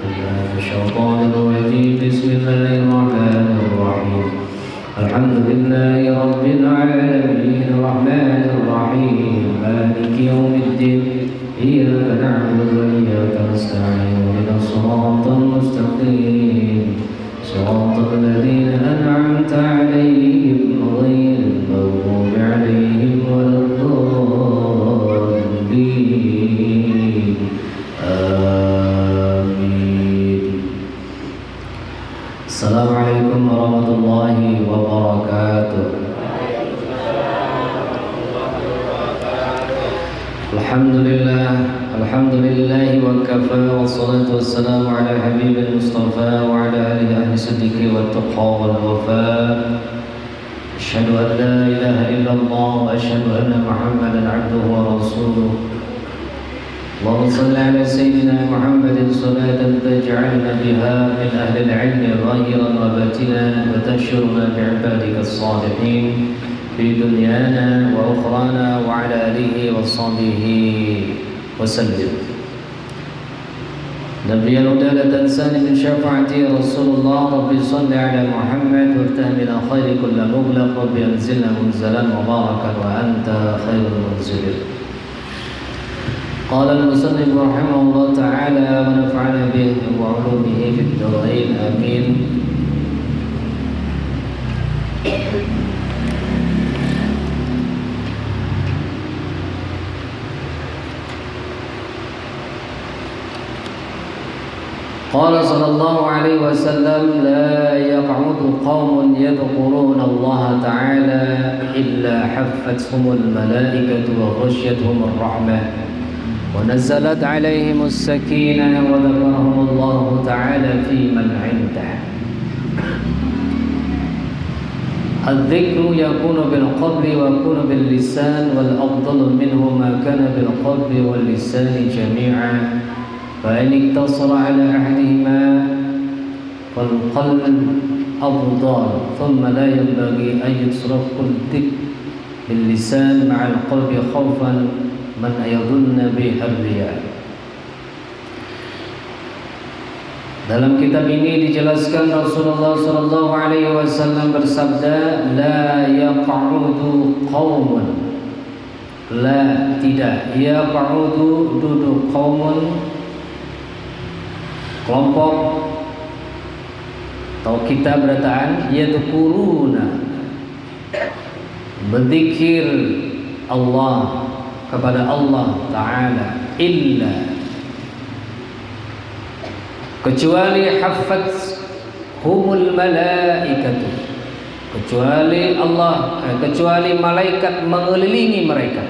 الشيطان الرجيم. بسم الله الرحمن الرحيم. الحمد لله رب العالمين الرحمن الرحيم مالك يوم الدين. إياك نعبد وإياك نستعين اهدنا الصراط المستقيم صراط الذين أنعمت عليهم غير المغضوب عليهم ولا الضالين. آمين. السلام عليكم ورحمة الله وبركاته. الحمد لله وكفى والصلاة والسلام على حبيب المصطفى وعلى آله أهل الصدق والتقى والوفاء. أشهد أن لا إله إلا الله وأشهد أن محمدا عبده ورسوله. اللهم صل على سيدنا محمد صلاة تجعلنا بها من أهل العلم ظاهرا وباطنا وتبشرنا بعبادك الصالحين في دنيانا وأخرانا وعلى آله وصحبه وسلم. نبيا الهدى لا تنساني من شفاعتي رسول الله. رب صل على محمد وافتح من خير كل مغلق. رب أنزلنا منزلا مباركا وأنت خير المنزلين. قال المصنف رحمه الله تعالى ونفعنا به وعلومه في الدارين آمين. قال صلى الله عليه وسلم لا يقعد قوم يذكرون الله تعالى إلا حفتهم الملائكة وغشيتهم الرحمة ونزلت عليهم السكينة وذكرهم الله تعالى في من عنده. الذكر يكون بالقلب ويكون باللسان والأفضل منه ما كان بالقلب واللسان جميعا. فإن اقتصر على أحدهما فالقلب أفضل. ثم لا ينبغي أن يتصرف الذكر باللسان مع القلب خوفا من يظن به الرياء. Dalam kitab ini dijelaskan Rasulullah sallallahu alaihi wasallam bersabda, la yaq'udu qaumun, la tidak, yaq'udu duduk, qaumun kelompok atau kita berataan, yadhkuruna berzikir Allah kepada Allah Ta'ala illa kecuali haffathumul malaikatu, kecuali Allah kecuali malaikat mengelilingi mereka,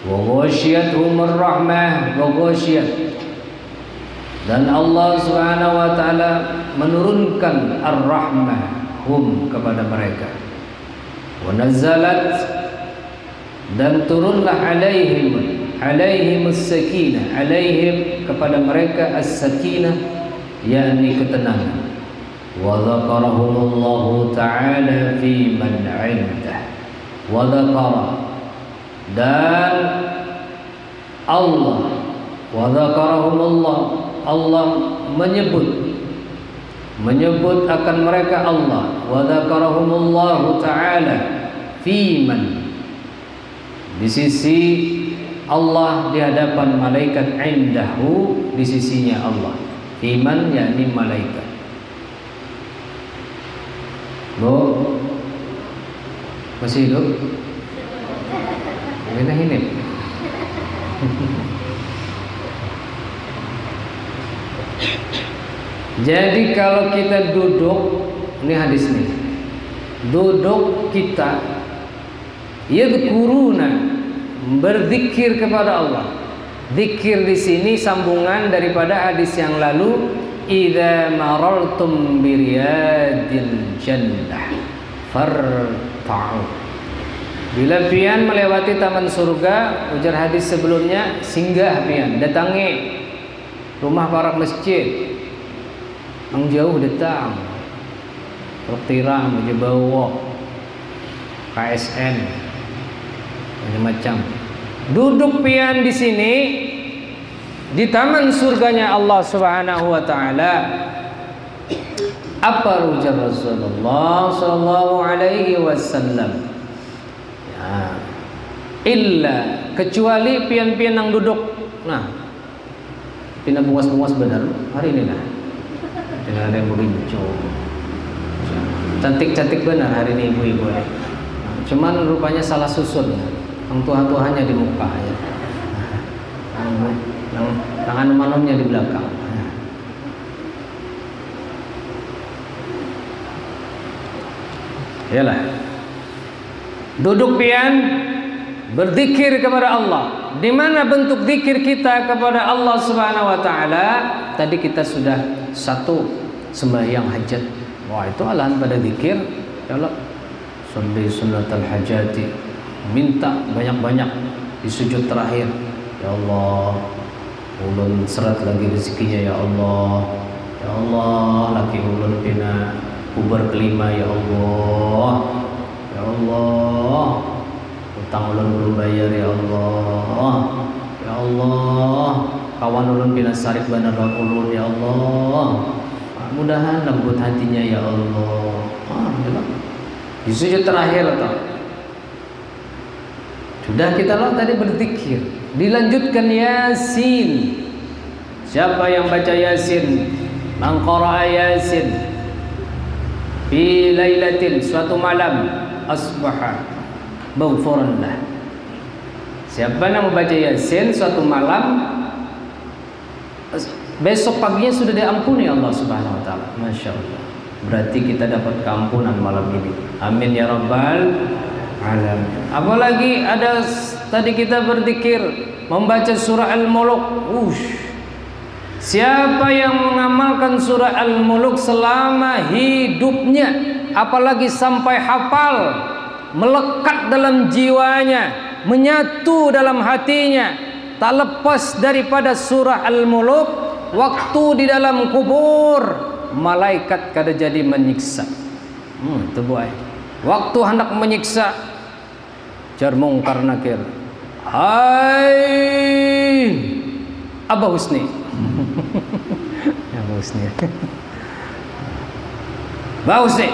wa ghasyiyatuhumur rahmah, wa ghasyiyat, dan Allah Subhanahu wa taala menurunkan ar-rahmah hum kepada mereka, wa nazalat, dan turunlah alaihim as-sakinah, alaihim kepada mereka as-sakinah, yakni ketenangan. Wa dzakarahumullahu ta'ala fi man 'indah. Wa dzakara, dan Allah, wa dzakarahumullah, Allah menyebut akan mereka Allah. Wa dzakarahumullahu ta'ala fi man, di sisi Allah, di hadapan malaikat, indahu, di sisinya Allah, iman yakni malaikat. Bu, masih hidup? Ini. Jadi kalau kita duduk, ini hadis nih, duduk kita yadhkuruna, berzikir kepada Allah. Zikir di sini sambungan daripada hadis yang lalu, idza marartum biriyadil jannah farta'u, bila pian melewati taman surga, ujar hadis sebelumnya, singgah pian, datangi rumah para masjid yang jauh, datang Tertiram, Jebawa, KSN, macam-macam. Duduk pian di sini, di taman surganya Allah Subhanahu wa taala. Apa ujar Rasulullah sallallahu alaihi wasallam? Ya, illa kecuali pian-pian yang duduk. Nah, pina bungas-bungas benar hari ini lah. Tidak ada yang berinco. Cantik-cantik benar hari ini ibu-ibu nih. Cuman rupanya salah susun. Yang tua-tuanya di muka ya. Yang tangan-manumnya di belakang. Yalah. Duduk pian berzikir kepada Allah. Di mana bentuk zikir kita kepada Allah Subhanahu wa taala? Tadi kita sudah satu sembahyang hajat. Wah, itu alahan pada zikir. Ya Allah, sholli sunnatal hajati. Minta banyak-banyak di sujud terakhir. Ya Allah, ulun serat lagi rezekinya ya Allah. Ya Allah, laki ulun pina kubar kelima ya Allah. Ya Allah, utang ulun belum bayar ya Allah. Ya Allah, kawan ulun pina sarik bandar ulun ya Allah. Mudahan lembut hatinya ya Allah. Ya, di sujud terakhir atau sudah kita lah tadi berzikir. Dilanjutkan Yasin. Siapa yang baca Yasin? Man qara'a Yasin fi lailatin, suatu malam, asbaha maghfuran lah. Siapa yang membaca Yasin suatu malam, besok paginya sudah diampuni Allah Subhanahu wa taala. Masya Allah. Berarti kita dapat keampunan malam ini. Amin ya rabbal alamin. Apalagi ada tadi kita berzikir membaca surah Al-Mulk. Siapa yang mengamalkan surah Al-Mulk selama hidupnya, apalagi sampai hafal, melekat dalam jiwanya, menyatu dalam hatinya, tak lepas daripada surah Al-Mulk, waktu di dalam kubur malaikat kada jadi menyiksa. Itu boy. Waktu hendak menyiksa, jar mungkar nakir, hai Abah Husni. Abah Husni. Abah Husni,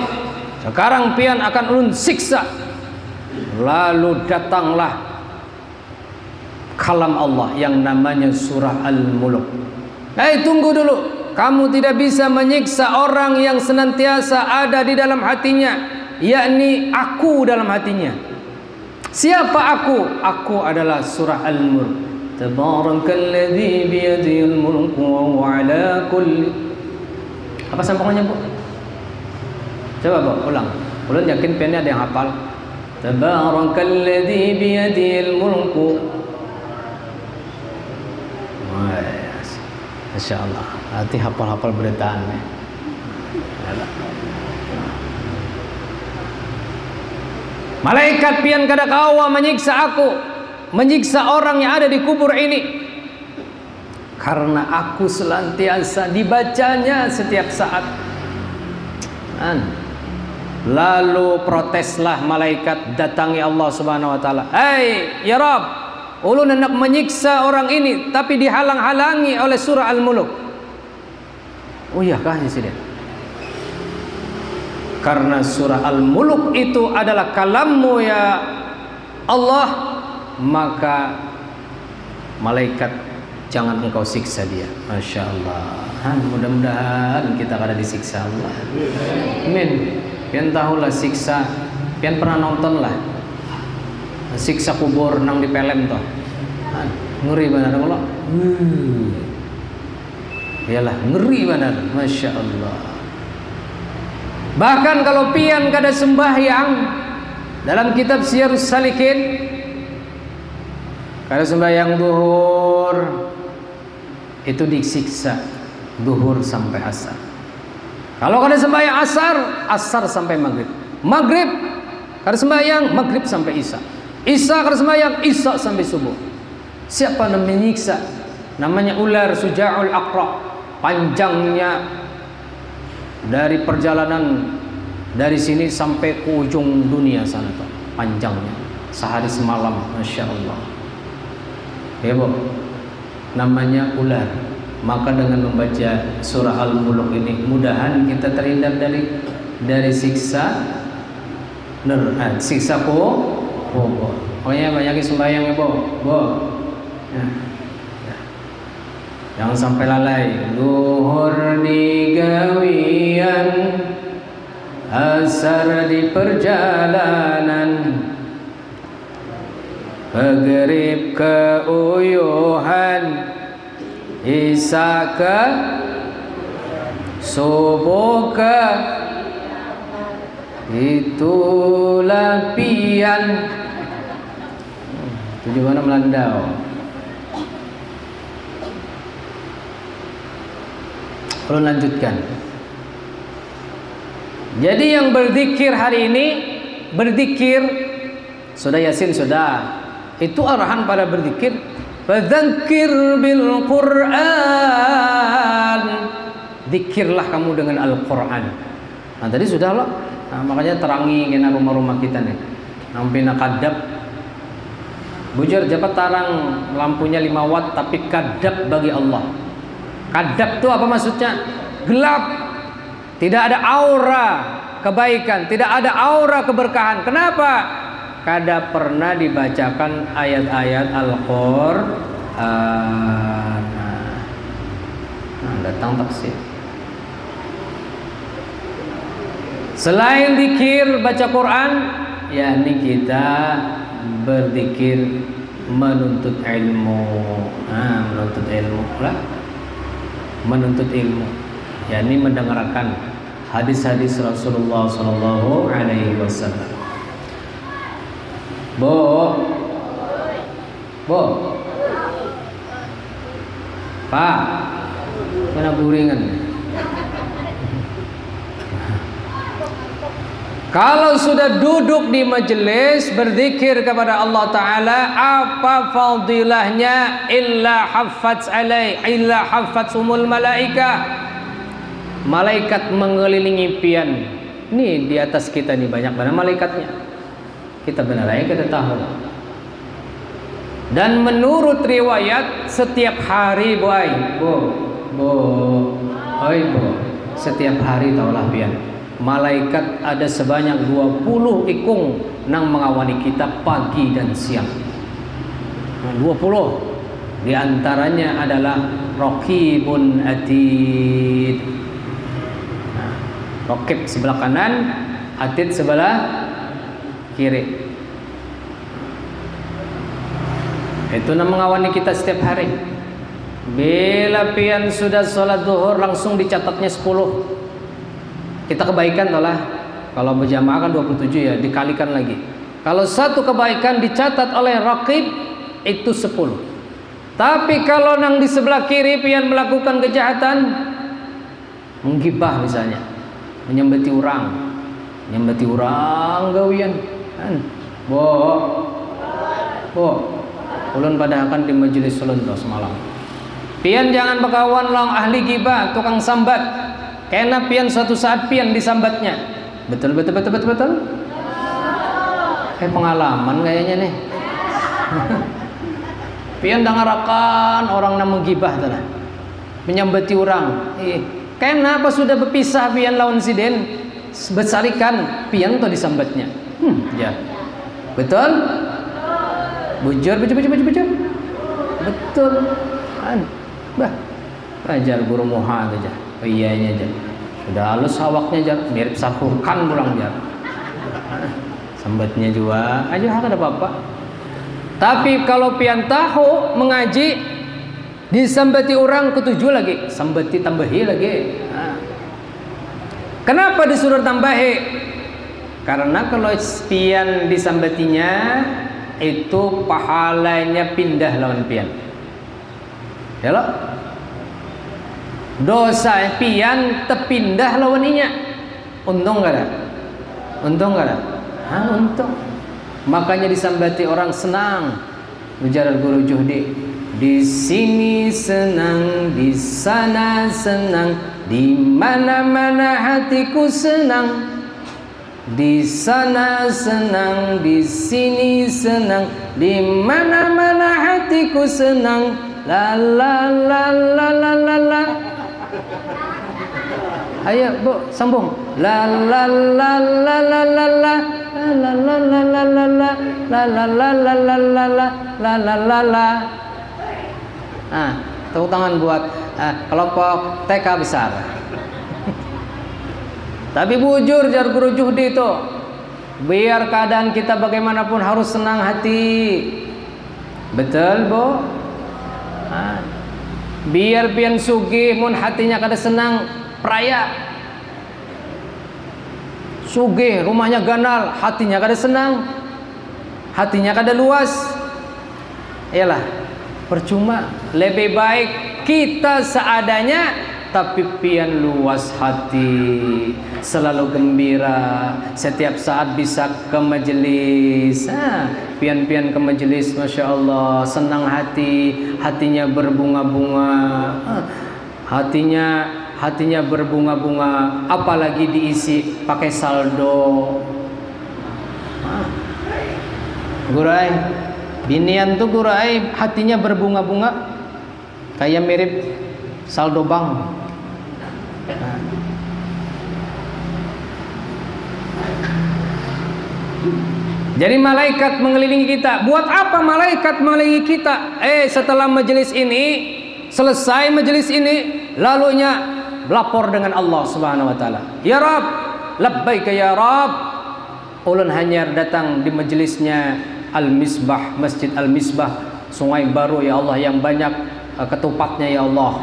sekarang pian akan ulun siksa. Lalu datanglah kalam Allah yang namanya surah Al-Mulk. Tunggu dulu. Kamu tidak bisa menyiksa orang yang senantiasa ada di dalam hatinya, yakni aku dalam hatinya. Siapa aku? Aku adalah surah Al-Mulk. Tabarakalladzi biyadihil mulku wa huwa ala kulli. Apa sambungannya, Bu? Coba, Bu, ulang. Ulun yakin piannya ada yang hafal. Tabarakalladzi biyadihil mulku. Masya Allah. Nanti hafal-hafal beritaan. Malaikat pian kada kawa menyiksa aku, menyiksa orang yang ada di kubur ini, karena aku senantiasa dibacanya setiap saat. Lalu proteslah malaikat, datangi Allah Subhanahu wa taala. Hai ya Rabb, ulun hendak menyiksa orang ini tapi dihalang-halangi oleh surah Al-Mulk. Oh iya kah di sini? Karena surah Al-Mulk itu adalah kalammu ya Allah, maka malaikat jangan engkau siksa dia. Masya Allah. Mudah-mudahan kita kada disiksa Allah. Amin. Pian tahulah siksa, pian pernah nonton lah siksa kubur nang di pelem toh. Ngeri benar Allah. Iyalah ngeri benar. Masya Allah. Bahkan kalau pian kada sembahyang, dalam kitab Syiarus Salikin, kada sembahyang duhur itu disiksa duhur sampai asar. Kalau kada sembahyang asar, asar sampai maghrib. Maghrib kada sembahyang, maghrib sampai isya. Isya kada sembahyang, isya sampai subuh. Siapa yang menyiksa? Namanya ular Suja'ul Aqra. Panjangnya dari perjalanan dari sini sampai ke ujung dunia sana tuh, panjangnya sehari semalam. Masya Allah. Ya Bu. namanya ular. Maka dengan membaca surah Al-Mulk ini mudahan kita terhindar dari siksa siksa kubur. Pokoknya banyakin sembahyang ya, Bo. Ya. Jangan sampai lalai. Luhur digawian, asar di perjalanan, maghrib keuyuhan, isya ke subuh ke itulah pian. Tujuh mana melandau. Perlu lanjutkan. Jadi yang berzikir hari ini, berzikir sudah Yasin sudah. Itu arahan pada berzikir. Fadzakir bil Qur'an. Zikirlah kamu dengan Al-Qur'an. Nah tadi sudah loh. Nah, makanya terangi kena rumah-rumah kita nih. Nampi nakadab. Bujur jabat tarang lampunya 5 watt tapi kadab bagi Allah. Kadab itu apa maksudnya? Gelap. Tidak ada aura kebaikan, tidak ada aura keberkahan. Kenapa? Kada pernah dibacakan ayat-ayat Al-Qur'an. Nah, datang taksir. Selain zikir baca Quran, yakni kita berzikir menuntut ilmu. Nah, menuntut ilmu lah. Menuntut ilmu, yakni mendengarkan hadis-hadis Rasulullah sallallahu alaihi wasallam. Bo. Pak, mana guringan? Kalau sudah duduk di majelis berzikir kepada Allah Ta'ala, apa fadilahnya? Illa hafatsumul malaika. Malaikat mengelilingi pian. Nih di atas kita nih banyak banget malaikatnya. Kita benar aja kita tahu. Dan menurut riwayat setiap hari bo, setiap hari taulah pian. Malaikat ada sebanyak 20 ikung nang mengawani kita pagi dan siang. 20. Di antaranya adalah Raqibun Atid. Nah, Raqib sebelah kanan, Atid sebelah kiri. Itu nang mengawani kita setiap hari. Bila pian sudah sholat zuhur langsung dicatatnya 10. Kita kebaikan toh lah. Kalau berjamaah kan 27 ya, dikalikan lagi. Kalau satu kebaikan dicatat oleh Raqib itu 10. Tapi kalau nang di sebelah kiri pian melakukan kejahatan, menggibah misalnya, menyembeti orang gawian kan. Ulun pada akan di majelis ulun toh semalam. Pian jangan berkawan lang ahli gibah, tukang sambat. Karena pian suatu saat pian disambatnya. Betul. Pengalaman kayaknya nih. Pian dengarakan orang yang menggibah tanah, menyambati orang. Kenapa sudah berpisah pian lawan siden? Besarikan pian to disambatnya. Ya. Betul? Bujur. Betul. Bah. Ajar guru muha aja. Iyanya aja. Sudah halus awaknya aja, mirip sakurkan pulang aja. Sambatnya juga aja ada apa-apa. Tapi kalau pian tahu mengaji disambati orang ketujuh lagi, sambati tambahi lagi. Nah. Kenapa disuruh tambahi? Karena kalau pian disambatinya itu pahalanya pindah lawan pian. Ya loh. Dosa pian terpindah lawaninya. Untung gak ada? Untung. Makanya disambati orang senang. Ujar guru Juhdi, di sini senang, di sana senang, di mana-mana hatiku senang. Di sana senang, di sini senang, di mana-mana hatiku senang. La la la la la la la. Ayo Bu, sambung. La la la la la la la. La la la la la la. La la la la la la la. La la la la. Nah, tepuk tangan buat kelompok TK besar. Tapi bujur jar guru Juhdi itu, biar keadaan kita bagaimanapun harus senang hati. Betul Bu? Biar pian sugih mun hatinya kada senang peraya. Sugih rumahnya ganal, hatinya kada senang, hatinya kada luas. Iyalah, percuma. Lebih baik kita seadanya tapi pian luas hati, selalu gembira, setiap saat bisa ke majelis. Pian-pian ke majelis, Masya Allah, senang hati, hatinya berbunga-bunga, hatinya berbunga-bunga, apalagi diisi pakai saldo. Gurai, binian tuh gurai hatinya berbunga-bunga, kayak mirip saldo bank. Jadi malaikat mengelilingi kita. Buat apa malaikat mengelilingi kita? Setelah majelis ini, selesai majelis ini, lalunya lapor dengan Allah Subhanahu wa taala. Ya Rabb, labbaika ya Rabb. Ulun hanyar datang di majelisnya Al-Misbah, Masjid Al-Misbah, Sungai Baru ya Allah, yang banyak ketupatnya ya Allah.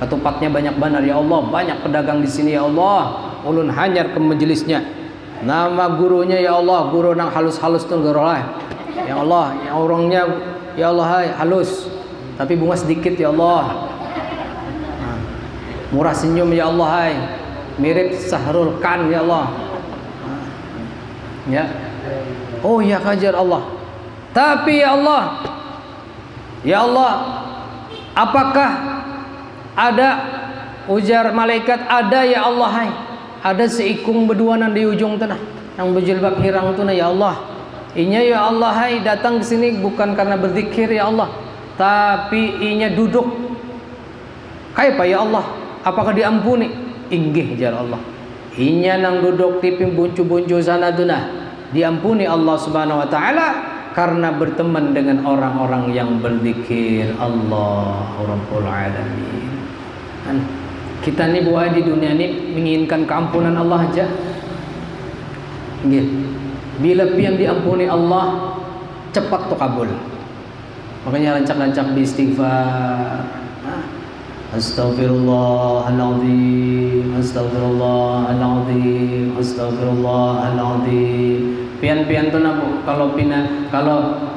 Ketupatnya banyak benar ya Allah, banyak pedagang di sini ya Allah. Ulun hanyar ke majelisnya. Nama gurunya ya Allah, guru nang halus-halus tuh guru lah. Ya Allah, yang orangnya ya Allah hai, halus, tapi bunga sedikit ya Allah. Murah senyum ya Allah hai, mirip Sahrul Khan ya Allah. Ya. Oh ya kajar Allah. Tapi ya Allah, apakah ada, ujar malaikat, ada ya Allah hai, ada seikung beduanan di ujung tanah yang berjilbab hirang tu na ya Allah. Inya ya Allah hai datang ke sini bukan karena berzikir ya Allah, tapi inya duduk. Kaipa ya Allah? Apakah diampuni? Inggih jar Allah. Inya nang duduk di buncu-buncu sana tu nah, diampuni Allah Subhanahu wa taala karena berteman dengan orang-orang yang berzikir Allah Rabbul Alamin. Kita ni buat di dunia ni menginginkan keampunan Allah aja. Bila pian diampuni Allah, cepat tu kabul. Makanya rancak-rancak di istighfar. Astaghfirullahaladzim, astaghfirullahaladzim, astaghfirullahaladzim. Pian-pian tu nak kalau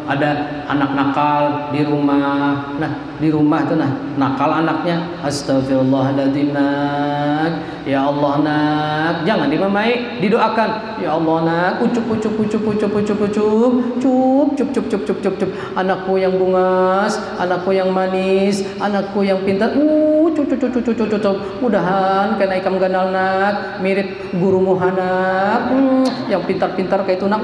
ada anak nakal di rumah, nah di rumah tu nah nakal anaknya, astagfirullahaladzim nak, ya Allah nak, jangan dimamai, didoakan, ya Allah nak, cup, anakku yang bungas, anakku yang manis, anakku yang pintar, cup, mudahan kena ikam ganal nak, mirip guru muhanak, yang pintar-pintar kayak itu nak,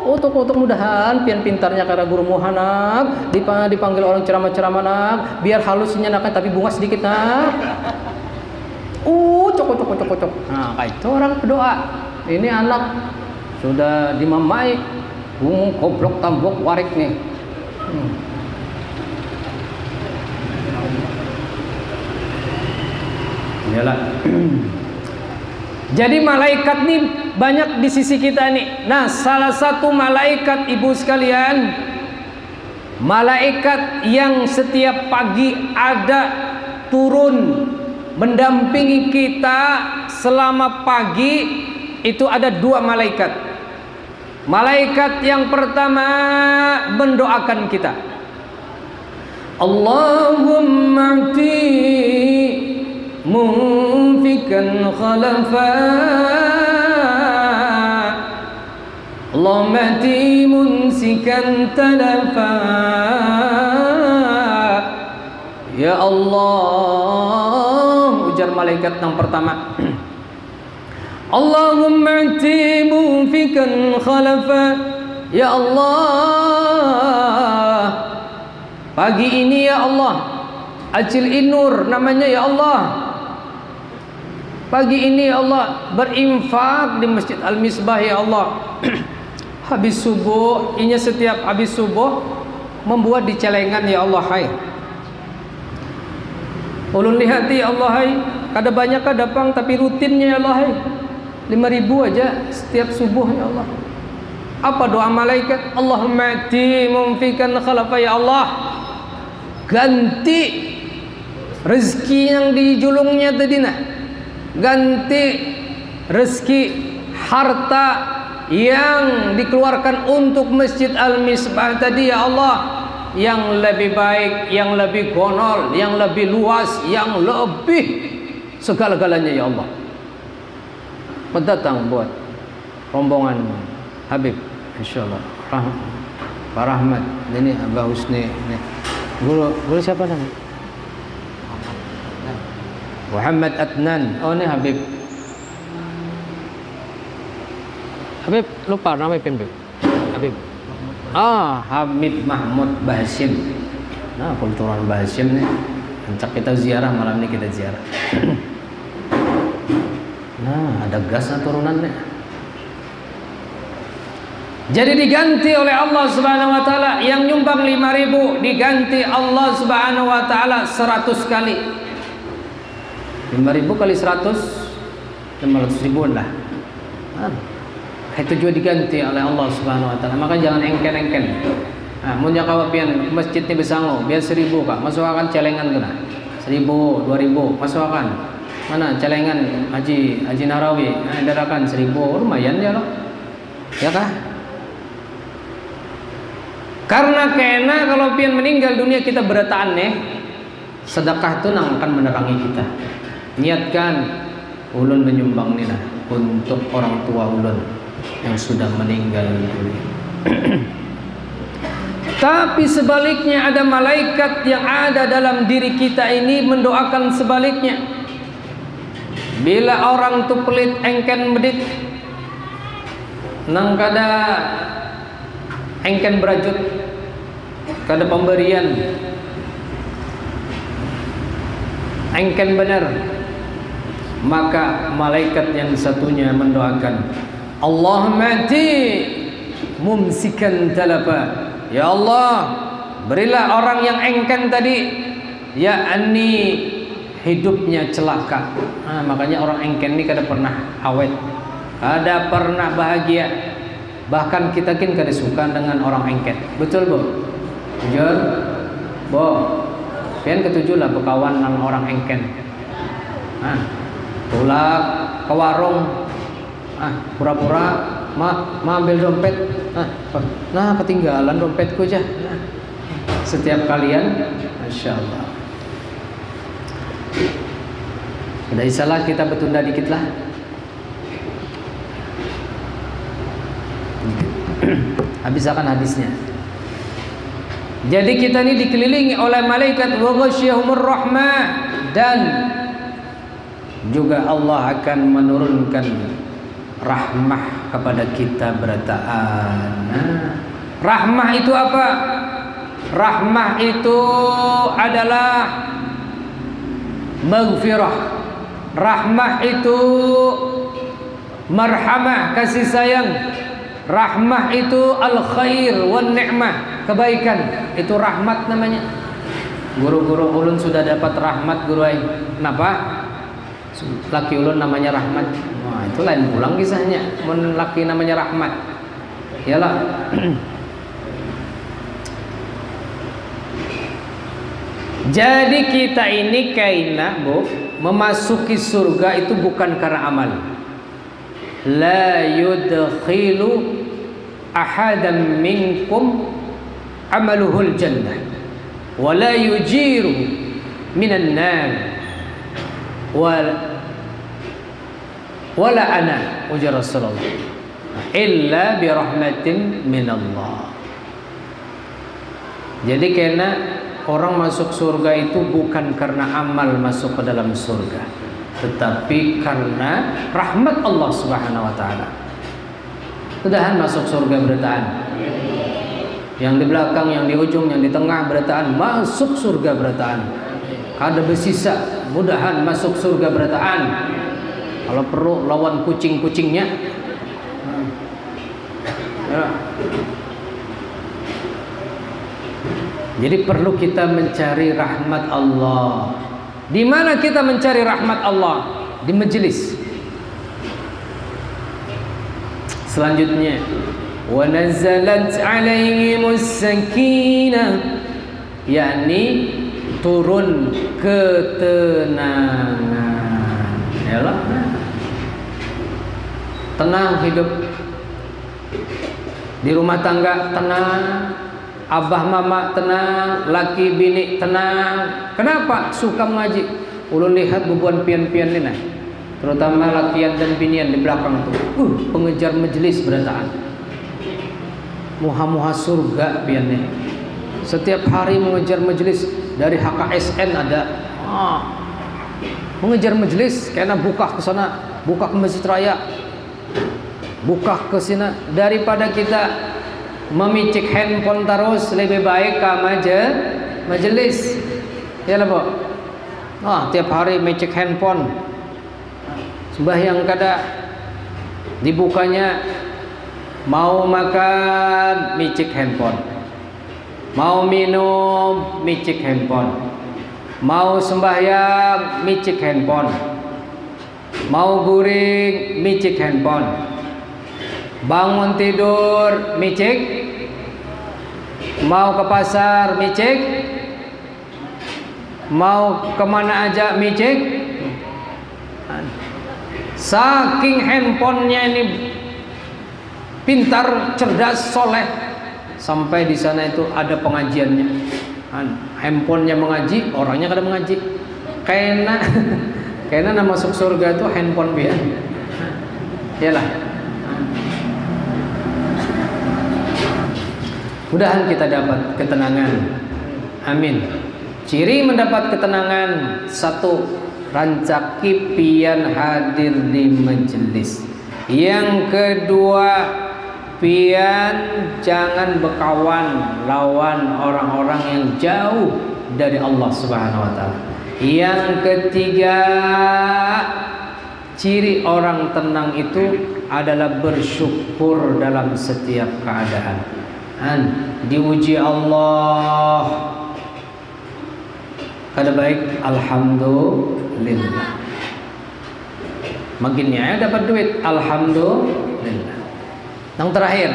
utuk mudahan pian pintarnya karena guru muhanak, dipanggil orang ceramah-ceramah nak, biar halusnya nak, tapi bunga sedikit nak, cok. Nah kayak itu orang berdoa. Ini anak sudah dimamai, koblok tambok warik nih. Iyalah. Jadi malaikat nih banyak di sisi kita nih. Nah, salah satu malaikat ibu sekalian, malaikat yang setiap pagi ada turun mendampingi kita selama pagi, itu ada dua malaikat. Malaikat yang pertama mendoakan kita. Allahumma munfikan khalafa, Allahumma munsikan talafa. Ya Allah, ujar malaikat yang pertama, Allahumma munfikan khalafa, ya Allah pagi ini ya Allah, Acil Inur namanya ya Allah, pagi ini ya Allah berinfak di Masjid Al-Misbah ya Allah. Habis subuh, inya setiap habis subuh membuat di celengan ya Allah hai. Ulun lihat ya Allah hai, kada banyak kada pang tapi rutinnya ya Allah hai. 5.000 aja setiap subuh ya Allah. Apa doa malaikat? Allahumma ati mumfikan khalafa ya Allah. Ganti rezeki yang dijulungnya tadi nah. Ganti rezeki harta yang dikeluarkan untuk Masjid Al-Misbah tadi ya Allah, yang lebih baik, yang lebih gonol, yang lebih luas, yang lebih segala-galanya ya Allah. Mendatang buat rombongan Habib insyaallah Pak Rahmat ini Abah Husni ini. Guru siapa namanya? Muhammad Adnan. Oh ini Habib. Habib lupa nama Habib. Habib. Habib Mahmud Bahasim. Nah, kulturan Bahasim nih. Ancak kita ziarah malam ini kita ziarah. Nah, ada gasnya turunannya. Jadi diganti oleh Allah Subhanahu wa taala, yang nyumbang 5.000 diganti Allah Subhanahu wa taala 100 kali. 5.000 kali 100 500 ribuan lah. Itu juga diganti oleh Allah Subhanahu wa taala. Maka jangan engken-engken. Mun jaka pian masjid ni besango, biar 1.000 Kak. Masukkan celengan kena. 1.000, 2.000 masukkan. Mana celengan Haji Narawi, darakan 1.000, lumayan ya loh. Ya kah? Karena kena kalau pian meninggal dunia kita berata aneh, sedekah itu nang akan menerangi kita. Niatkan ulun menyumbang nina untuk orang tua ulun yang sudah meninggal dunia. Tapi sebaliknya ada malaikat yang ada dalam diri kita ini mendoakan sebaliknya. Bila orang tu pelit engken medit, nang kada engken berajut, kada pemberian, engken benar, maka malaikat yang satunya mendoakan, Allahumma ati mumsikan talaba. Ya Allah, berilah orang yang engken tadi, ya ani hidupnya celaka. Makanya orang engken ini kada pernah awet, kada pernah bahagia. Bahkan kita kin kada suka dengan orang engken. Betul Bu? Jujur Bu, pian ketujuh lah berkawan dengan orang engken. Tulak ke warung, pura-pura ambil dompet, nah ketinggalan dompetku aja. Setiap kalian, Masya Allah. Tidak salah kita bertunda dikit lah. Habiskan hadisnya. Jadi kita ini dikelilingi oleh malaikat wa ghasyiyahumur rahmah, dan juga Allah akan menurunkan rahmah kepada kita berataan. Rahmah itu apa? Rahmah itu adalah maghfirah. Rahmah itu marhamah, kasih sayang. Rahmah itu al-khair wan ni'mah, kebaikan. Itu rahmat namanya. Guru-guru ulun sudah dapat rahmat guru ai. Kenapa? Laki ulun namanya Rahmat. Wah, itu lain pulang kisahnya. Mun laki namanya Rahmat. Iyalah. Jadi kita ini kaina, Bu, memasuki surga itu bukan karena amal. La yudkhilu ahadan minkum amaluhul jannah wa la yujiru minan nar wala ana ujar Rasulullah illa bi rahmatin minallah. Jadi karena orang masuk surga itu bukan karena amal masuk ke dalam surga, tetapi karena rahmat Allah Subhanahu wa taala. Mudahan masuk surga berataan. yang di belakang, yang di ujung, yang di tengah berataan masuk surga berataan. Kada bersisa, mudahan masuk surga berataan. Kalau perlu lawan kucing-kucingnya. Ya. Jadi perlu kita mencari rahmat Allah. Di mana kita mencari rahmat Allah? Di majelis. Selanjutnya, wa nazalat 'alaihimus sakinah, yakni turun ketenangan. Yalah. Tenang hidup. Di rumah tangga tenang, abah mama tenang, laki bini tenang. Kenapa? Suka mengaji. Ulun lihat bubuan pian-pian ini, terutama lakian dan binian di belakang tuh. Pengejar majelis berataan. Muha-muha surga piannya. Setiap hari mengejar majelis, dari HKSN ada. Mengejar majelis, karena buka ke sana, buka ke Masjid Raya, buka ke sini. Daripada kita memicik handphone terus, lebih baik ke majelis. Ya lah, Bu. Tiap hari micik handphone. Sembahyang kada dibukanya, mau makan micik handphone, mau minum micik handphone, mau sembahyang micik handphone, mau guring micik handphone, bangun tidur micik, mau ke pasar micik, mau kemana aja micik. Saking handphonenya ini pintar, cerdas, soleh, sampai di sana itu ada pengajiannya. Handphonenya mengaji, orangnya kada mengaji. Kayaknya masuk surga itu handphone biar. Yalah. Mudahan kita dapat ketenangan. Amin. Ciri mendapat ketenangan, satu, rancaki pian hadir di majelis. Yang kedua, pian jangan berkawan lawan orang-orang yang jauh dari Allah Subhanahu wa taala. Yang ketiga, ciri orang tenang itu adalah bersyukur dalam setiap keadaan. Diuji Allah, kada baik, alhamdulillah. Makinnya dapat duit, alhamdulillah. Yang terakhir,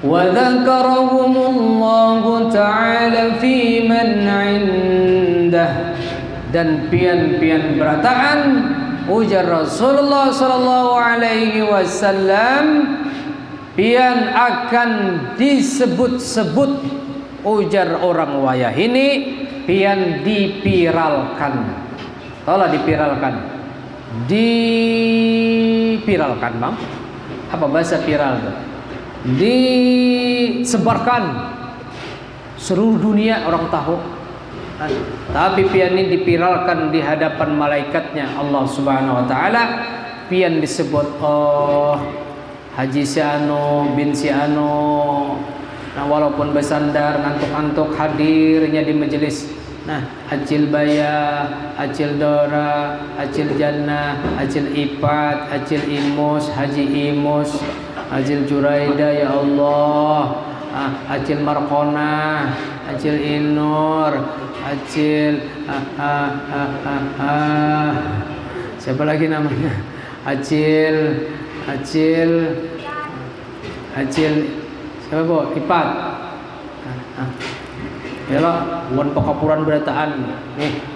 wa dzakarahumullahu ta'ala fi man 'indah, dan pian-pian berataan ujar Rasulullah sallallahu alaihi wasallam, pian akan disebut-sebut ujar orang wayah ini, pian dipiralkan. Tolong dipiralkan. Dipiralkan, Bang. Apa bahasa viral itu? Disebarkan seluruh dunia orang tahu. Tapi pian ini dipiralkan di hadapan malaikatnya Allah Subhanahu wa taala. Pian disebut, oh, Haji si anu bin si anu. Nah, walaupun bersandar ngantuk-ngantuk hadirnya di majelis. Nah, Acil Baya, Acil Dora, Acil Jannah, Acil Ipat, Acil Imus, Haji Imus, Acil Juraida, ya Allah, Acil Markona, Acil Inur, Acil siapa lagi namanya? Acil siapa, Bu? Ipat. Yalah, wan pekapuran berataan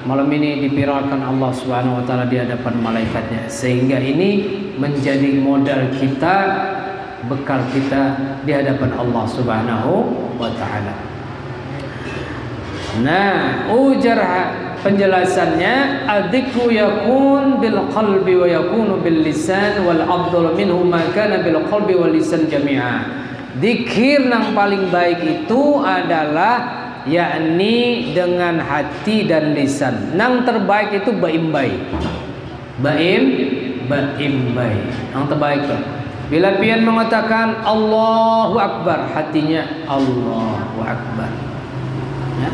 malam ini dipiralkan Allah Subhanahu wa taala di hadapan malaikatnya, sehingga ini menjadi modal kita, bekal kita di hadapan Allah Subhanahu wa taala. Nah, ujar penjelasannya, adzikru yakun bil qalbi wa yakunu bil lisan wal afdal minhu ma kana bil qalbi wal lisan jami'a. Zikir yang paling baik itu adalah yakni dengan hati dan lisan. Yang terbaik itu baimbai. Yang terbaik tuh. Bila pian mengatakan Allahu Akbar, hatinya Allahu Akbar. Ya.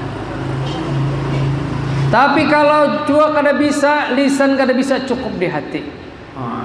Tapi kalau juga kada bisa, lisan kada bisa, cukup di hati.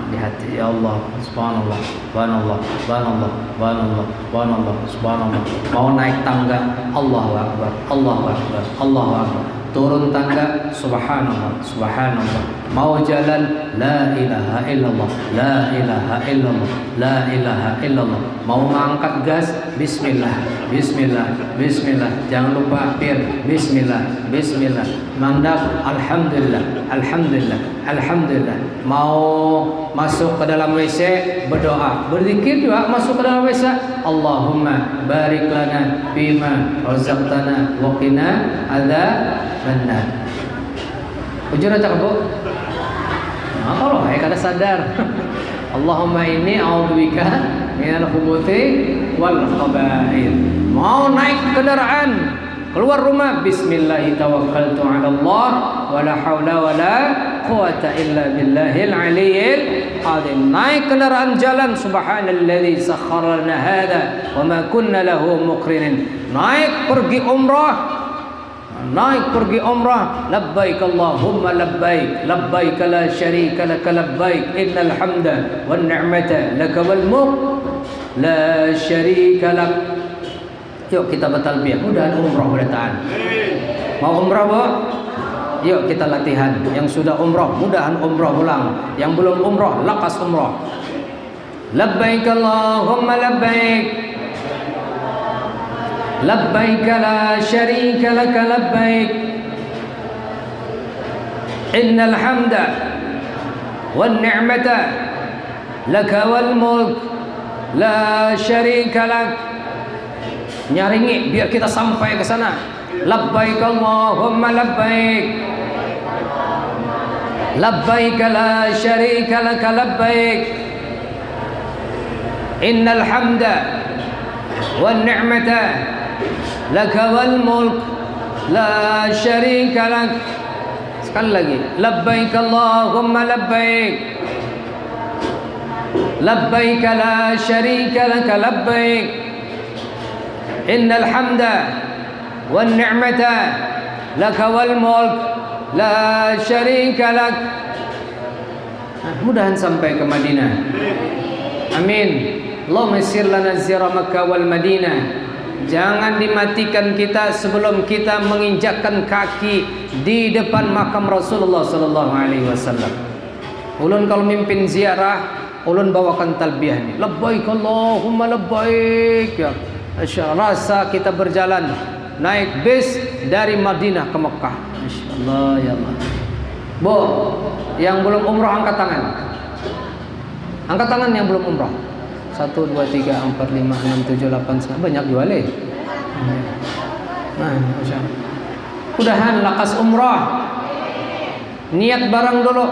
Di hati, ya Allah, subhanallah, subhanallah, subhanallah, subhanallah, subhanallah, subhanallah. Mau naik tangga, Allahu Akbar, Allahu Akbar, Allahu Akbar. Turun tangga, subhanallah, subhanallah. Mau jalan, la ilaha illallah, la ilaha illallah, la ilaha illallah. Mau mengangkat gas, bismillah, bismillah, bismillah. Jangan lupa pir, bismillah, bismillah. Mandap, alhamdulillah, alhamdulillah, alhamdulillah. Mau masuk ke dalam WC, berdoa, berzikir juga masuk ke dalam WC. Allahumma barik lana bima razaqtana wa qina adzabannar. Ujur aja Bu. Nah, kalau kada sadar. Allahumma inni a'udzubika minal khubuthi wal khaba'ith. Mau naik kendaraan, keluar rumah, bismillah tawakkaltu 'ala Allah wa la haula wa la quwata illa billahil aliyyil azim. Naik kendaraan jalan, subhanalladzi sakhkhara lana hadza wa ma kunna lahu muqrinin. Naik pergi umrah, naik pergi umrah, labbaik Allahumma labbaik, labbaik la syarika lak labbaik, innal hamda wan ni'mata lak wal mulk la syarika lak. Yuk kita bertalbiyah, mudahan umrah berdataan. Mau umrah Bu? Yuk kita latihan. Yang sudah umrah, mudahan umrah ulang. Yang belum umrah, lakas umrah. Labbaik Allahumma labbaik, labbaik la syarika lak labbaik, innal hamda wan ni'mata lak wal mulk la syarika lak. Nyaringi biar kita sampai ke sana. Labbaik Allahumma labbaik, labbaik la syarika lak labbaik, innal hamda wan ni'mata lak wal mulk la syarika lak. Sekali lagi, labbaik Allahumma labbaik, labbaik la syarika lak labbaik, innal hamda wan ni'mata lak wal mulk la syarika lak. Mudahan sampai ke Madinah. Amin. Allahumma yassir lana ziyarah Makkah wal Madinah. Jangan dimatikan kita sebelum kita menginjakkan kaki di depan makam Rasulullah sallallahu alaihi wasallam. Ulun kalau mimpin ziarah, ulun bawakan talbiyah ni. Labbaik Allahumma labbaik. Ya. Rasa kita berjalan naik bis dari Madinah ke Mekah. Masyaallah ya Allah. Bu, yang belum umrah angkat tangan. Angkat tangan yang belum umrah. 1, 2, 3, 4, 5, 6, 7, 8, 9. Banyak jual Nah, masyaallah. Mudahan lakas umrah. Niat barang dulu.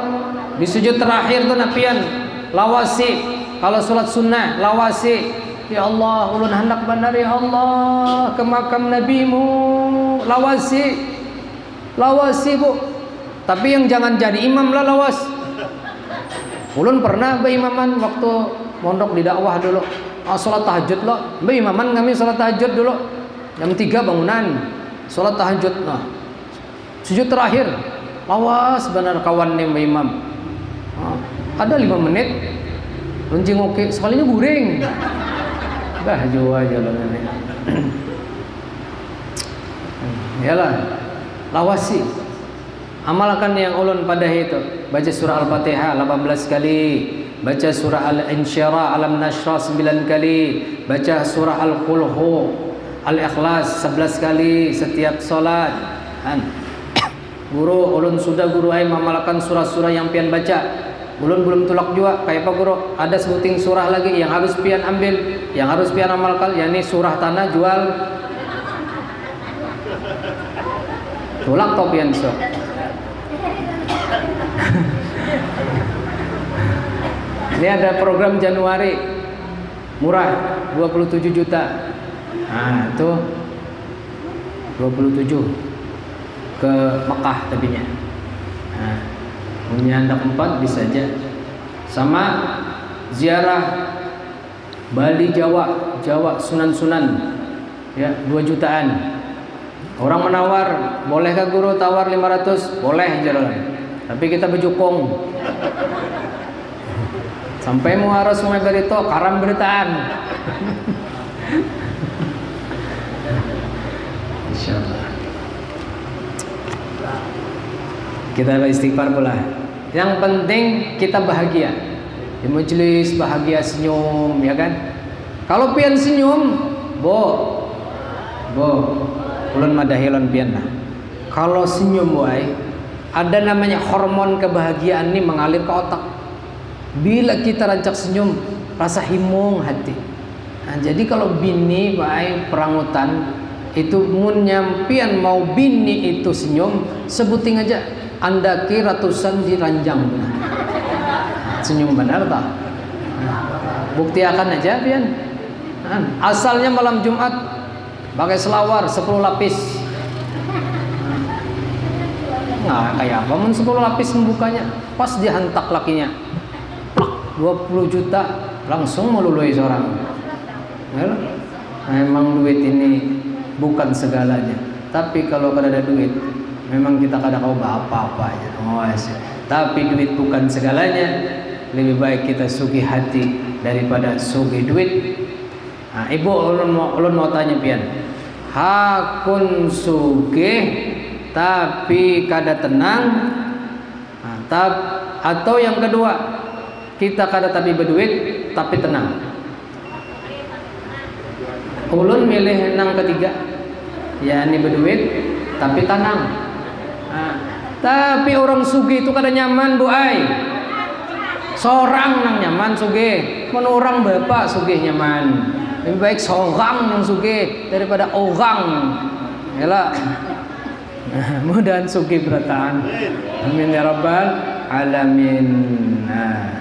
Di sujud terakhir tuh napian lawasi. Kalau salat sunnah lawasi. Ya Allah, ulun hendak benar ya Allah ke makam nabimu. Lawasi. Lawasi Bu. Tapi yang jangan jadi imam lah lawas. Ulun pernah berimaman waktu mondok di dakwah dulu. Salat tahajud loh. Berimaman kami salat tahajud dulu. Jam 3 bangunan. Salat tahajud. Nah, sujud terakhir. Lawas benar kawan nih imam. Ada 5 menit. Runcing oke, sekalinya guring. Dah jauh aja loh ini. Yalah, lawasi. Amalkan yang ulun pada itu. Baca surah Al-Fatihah 18 kali, baca surah Al-Insyirah Alam Nashrah 9 kali, baca surah Al-Qulhu Al-Ikhlas 11 kali setiap solat. Guru ulun sudah guru ai mamalkan surah-surah yang pian baca. Ulun belum tulak juga kayak apa guru? Ada sebuting surah lagi yang harus pian ambil, yang harus pian amalkan, yakni surah tanah jual. Tulak tau pian so. Ini ada program Januari murah 27 juta. Nah, itu 27 ke Mekah tapinya. Nah, punya anak 4 bisa aja. Sama ziarah Bali, Jawa, Sunan-Sunan, ya 2 jutaan. Orang menawar, bolehkah guru tawar 500? Boleh jalan. Tapi kita bejukung. Sampai muara Sungai Barito, karam beritaan. Insyaallah. Kita beristighfar pula. Yang penting kita bahagia. Di majelis bahagia, senyum, ya kan? Kalau pian senyum, bo, ulun madahilon pian lah. Kalau senyum boy, ada namanya hormon kebahagiaan ini mengalir ke otak. Bila kita rancak senyum, rasa himung hati. Nah, jadi kalau bini boy perangutan itu mun nyampian mau bini itu senyum, sebuting aja andaki ratusan diranjang. Senyum benar tak? Bukti akan aja pian. Asalnya malam Jumat pakai selawar 10 lapis. Nah, kayak apa mun 10 lapis membukanya? Pas dihantak lakinya. Plak, 20 juta langsung melului seorang. Memang duit ini bukan segalanya. Tapi kalau kada ada duit, memang kita kada kau apa-apa aja. Tapi duit bukan segalanya. Lebih baik kita sugih hati daripada sugih duit. Nah, ibu ulun mau tanya pian. Hakun sugih tapi kada tenang. Nah, atau yang kedua, kita kada tapi berduit tapi tenang. Ulun milih nang ketiga. Ya ini berduit tapi tenang. Nah, tapi orang sugih itu kada nyaman bu ai. Seorang nang nyaman sugih, mun orang bapak sugih nyaman. Lebih baik seorang yang sugih daripada orang. Yalah. Mudahan sugih berataan. Amin ya rabbal alamin. Nah.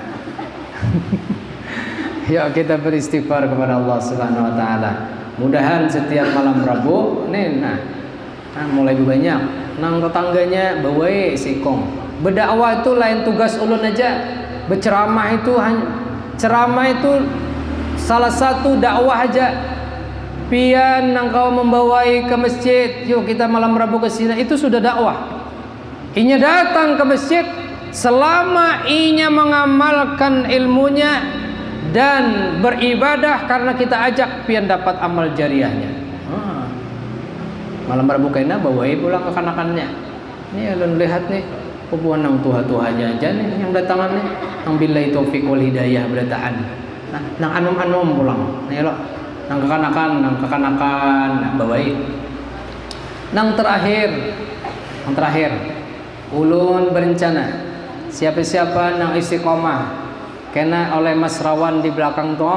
Yuk kita beristighfar kepada Allah Subhanahu wa taala. Mudahan setiap malam Rabu nih mulai banyak nang tetangganya bawai sikong. Berdakwah itu lain tugas ulun aja. Berceramah itu ceramah itu salah satu dakwah aja. Pian nang kau membawai ke masjid, yuk kita malam Rabu ke sini, itu sudah dakwah. Inya datang ke masjid selama inya mengamalkan ilmunya dan beribadah karena kita ajak pian dapat amal jariahnya. Malam Rabu kena bawai pulang kekanakannya. Ini ulun lihat nih, hubungan nang tuha-tuhanya aja nih yang datangan nih. Nang billahi taufiq wal hidayah berataan. Nah, nang anom-anom pulang. Nih lo, nang kekanakan, bawai. Nang terakhir, ulun berencana siapa-siapa nang istiqomah kena oleh Mas Rawan di belakang tuh,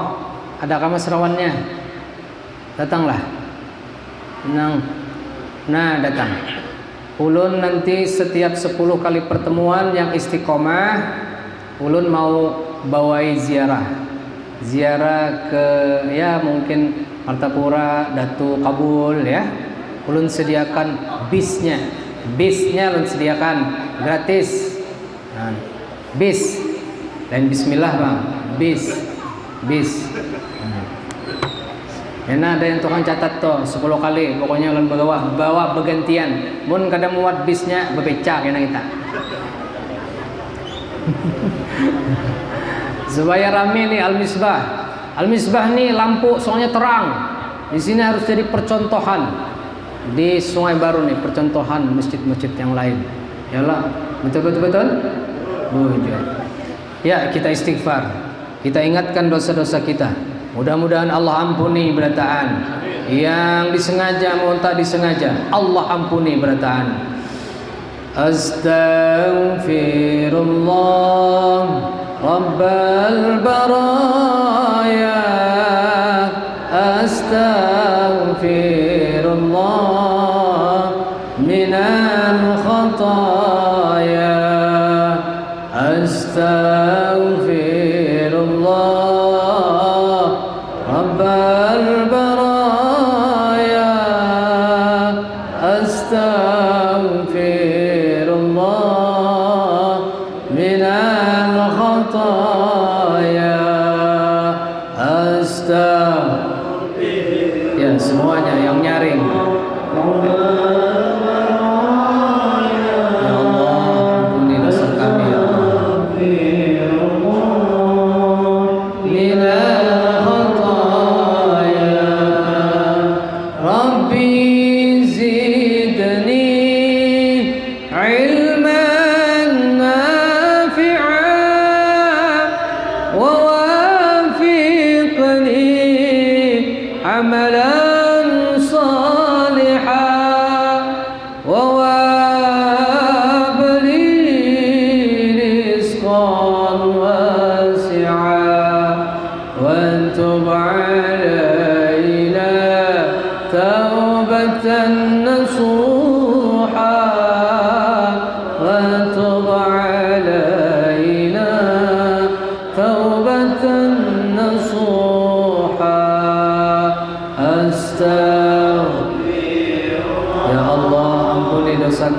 adakah Mas Rawannya? Datanglah. Datang. Ulun nanti setiap 10 kali pertemuan yang istiqomah, ulun mau bawai ziarah ke ya mungkin Martapura, Datu Kabul ya. Ulun sediakan bisnya ulun sediakan gratis. Bis dan bismillah bang, bis. Enak ada yang tukang catat tuh 10 kali pokoknya ulun bawa bergantian. Mun kada muat bisnya bebeca kena kita. Supaya rame nih Al-Misbah nih lampu soalnya terang. Di sini harus jadi percontohan. Di Sungai Baru nih percontohan masjid-masjid yang lain. Yalah, betul. Ya, kita istighfar. Kita ingatkan dosa-dosa kita. Mudah-mudahan Allah ampuni berataan. Yang disengaja maupun tak disengaja, Allah ampuni berataan. Astaghfirullah Rabbal baraya. Astaghfirullah minal khataya. Astaghfirullah Rabbal baraya. Astaghfirullah minal khataya.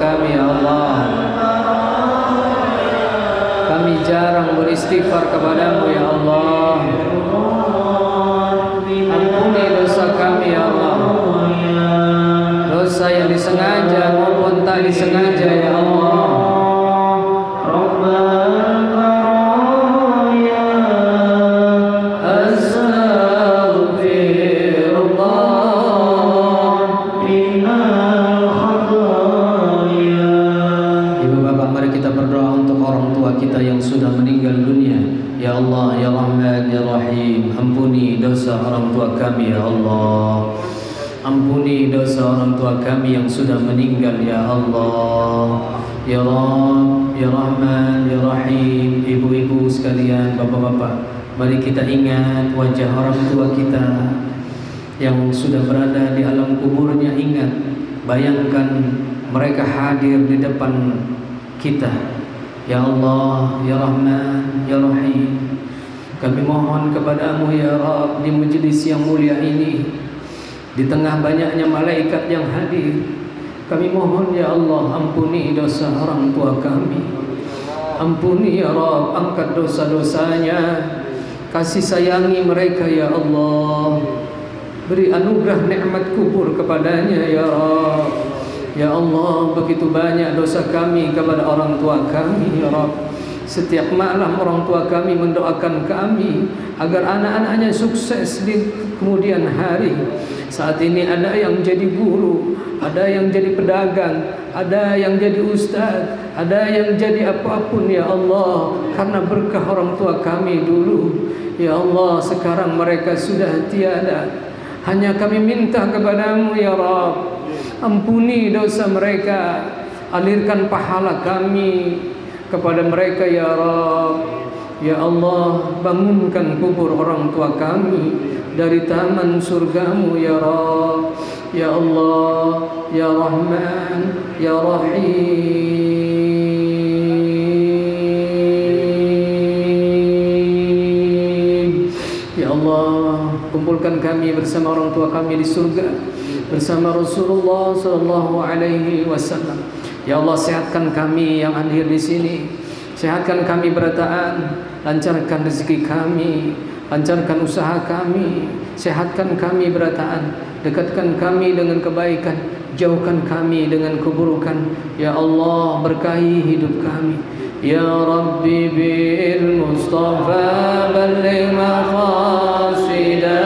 kami ya Allah. Kami jarang beristighfar kepadamu ya Allah. Ampuni dosa kami ya Allah, dosa yang disengaja maupun tak disengaja ya Allah. Orang tua kami ya Allah, ampuni dosa orang tua kami yang sudah meninggal ya Allah. Ya Rabb, ya Rahman, ya Rahim. Ibu-ibu sekalian, bapak-bapak, mari kita ingat wajah orang tua kita yang sudah berada di alam kuburnya. Ingat, bayangkan mereka hadir di depan kita. Ya Allah, ya Rahman, ya Rahim, kami mohon kepadamu ya Rabb, di majlis yang mulia ini, di tengah banyaknya malaikat yang hadir, kami mohon ya Allah, ampuni dosa orang tua kami. Ampuni ya Rabb, angkat dosa-dosanya, kasih sayangi mereka ya Allah. Beri anugerah nikmat kubur kepadanya ya Rabb. Ya Allah, begitu banyak dosa kami kepada orang tua kami ya Rabb. Setiap malam orang tua kami mendoakan kami agar anak-anaknya sukses di kemudian hari. Saat ini ada yang jadi guru, ada yang jadi pedagang, ada yang jadi ustaz, ada yang jadi apapun ya Allah, karena berkah orang tua kami dulu. Ya Allah, sekarang mereka sudah tiada. Hanya kami minta kepadamu ya Rabb, ampuni dosa mereka, alirkan pahala kami kepada mereka ya Rabb. Ya Allah, bangunkan kubur orang tua kami dari taman surgamu ya Rabb. Ya Allah, ya Rahman, ya Rahim. Ya Allah, kumpulkan kami bersama orang tua kami di surga bersama Rasulullah sallallahu alaihi wasallam. Ya Allah, sehatkan kami yang hadir di sini, sehatkan kami berataan, lancarkan rezeki kami, lancarkan usaha kami, sehatkan kami berataan, dekatkan kami dengan kebaikan, jauhkan kami dengan keburukan. Ya Allah, berkahi hidup kami. Ya Rabbi bil Mustafa balligh maqasidana.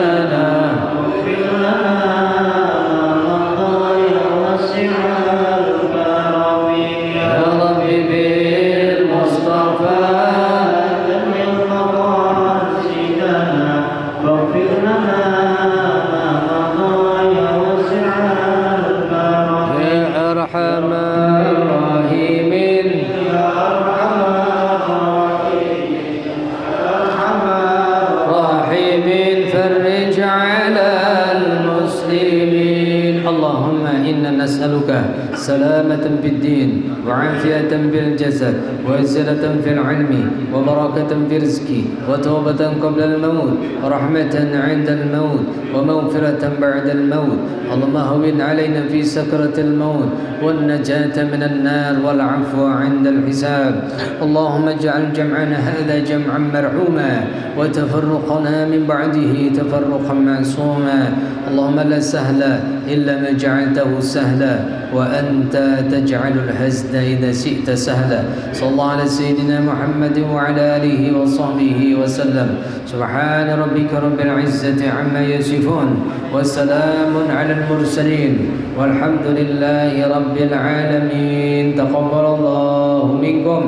نسألك سلامة في الدين وعافية في الجسد وعزة في العلم وبركة في الرزق وتوبة قبل الموت ورحمة عند الموت ومغفرة بعد الموت. اللهم هون علينا في سكرة الموت والنجاة من النار والعفو عند الحساب. اللهم اجعل جمعنا هذا جمعا مرحوما وتفرقنا من بعده تفرقا معصوما. اللهم لا سهل إلا ما جعلته سهلا وأنت تجعل الحزن إذا شئت سهلا. صلى الله على سيدنا محمد وعلى آله وصحبه وسلم. سبحان ربك رب العزة عما يصفون وسلام على المرسلين والحمد لله رب العالمين. تقبل الله منكم.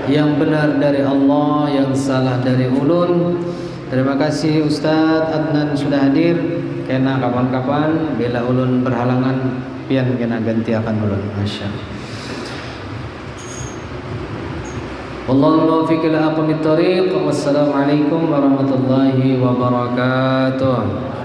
Yang benar dari Allah, yang salah dari ulun. Terima kasih Ustadz Adnan sudah hadir. Kena kapan-kapan bila ulun berhalangan pian kena ganti akan ulun. Masya Allahul muwaffiq ila aqwamit thoriq. Wassalamualaikum warahmatullahi wabarakatuh.